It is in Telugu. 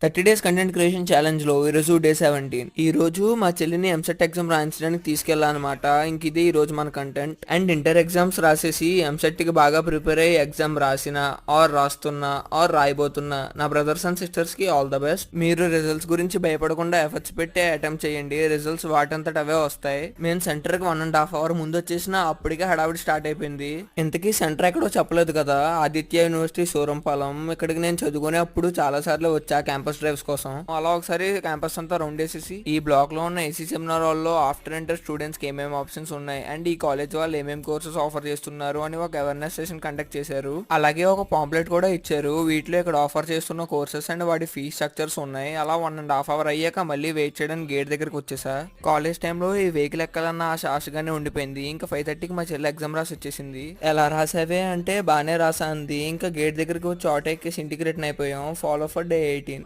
30 డేస్ కంటెంట్ క్రియేషన్ ఛాలెంజ్లో ఈరోజు డే 17. ఈ రోజు మా చెల్లిని ఎంసెట్ ఎగ్జామ్ రాయించడానికి తీసుకెళ్ళాలన్నమాట. ఇంక ఇదే ఈ రోజు మన కంటెంట్. అండ్ ఇంటర్ ఎగ్జామ్స్ రాసేసి ఎంసెట్ కి బాగా ప్రిపేర్ అయ్యి ఎగ్జామ్ రాసిన ఆర్ రాస్తున్నా ఆర్ రాయబోతున్నా నా బ్రదర్స్ అండ్ సిస్టర్స్ కి ఆల్ ద బెస్ట్. మీరు రిజల్ట్స్ గురించి భయపడకుండా ఎఫర్ట్స్ పెట్టి అటెంప్ట్ చేయండి. రిజల్ట్స్ వాటంతట అవే వస్తాయి. మేము సెంటర్ కి 1.5 hours ముందు వచ్చేసిన అప్పటికే హడావిడి స్టార్ట్ అయిపోయింది. ఇంతకీ సెంటర్ ఎక్కడో చెప్పలేదు కదా, ఆదిత్య యూనివర్సిటీ సూరంపాలెం. ఇక్కడికి నేను చదువుకునే అప్పుడు చాలా సార్లు వచ్చా క్యాంపస్ డ్రైవ్స్ కోసం. అలా ఒకసారి క్యాంపస్ అంతా రౌండ్ వేసేసి ఈ బ్లాక్ లో ఉన్న ఏసీ సెమినార్ హాల్లో ఆఫ్టర్ ఇంటర్ స్టూడెంట్స్ కి ఏమేమి ఆప్షన్స్ ఉన్నాయి అండ్ ఈ కాలేజ్ వాళ్ళు ఏమేమి కోర్సెస్ ఆఫర్ చేస్తున్నారు అని ఒక అవేర్నెస్ సెషన్ కండక్ట్ చేశారు. అలాగే ఒక పాంప్లెట్ కూడా ఇచ్చారు. వీటిలో ఇక్కడ ఆఫర్ చేస్తున్న కోర్సెస్ అండ్ వాటి ఫీ స్ట్రక్చర్స్ ఉన్నాయి. అలా 1.5 hours అయ్యాక మళ్ళీ వెయిట్ చేయడానికి గేట్ దగ్గరకు వచ్చేసా. కాలేజ్ టైంలో ఈ వెహికల్ ఎక్కాలన్న ఆశగానే ఉండిపోయింది. ఇంకా 5:30కి మా చెల్లి ఎగ్జామ్ రాసి వచ్చేసింది. ఎలా రాసావే అంటే బానే రాసా అంది. ఇంకా గేట్ దగ్గరికి వచ్చి ఆటో ఎక్కేసి ఇంటికి రిటర్న్ అయిపోయాం. Follow for day 18.